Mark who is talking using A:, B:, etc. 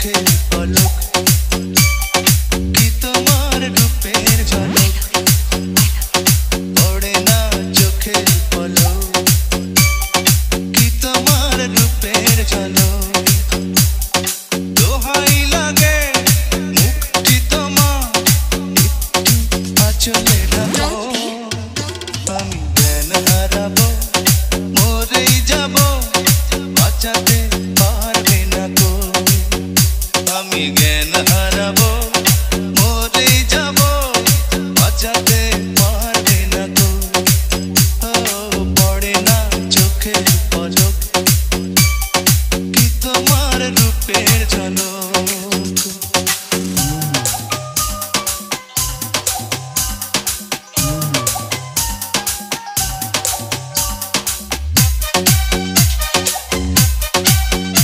A: চোখের পলক কি তোমার রূপের ঝলক পড়ে না চোখের পলক কি তোমার রূপের ঝলক দোহাই লাগে মুক্তি তোমার একটু আঁচলে রাখো আমি জ্ঞান হারাবো মরেই যাবো বাঁচাতে পারবে না গো আমি জ্ঞান হারাবো মরেই যাবো বাঁচাতে পারবে না গো পড়ে না চোখের পলক কি তোমার রূপের ঝলক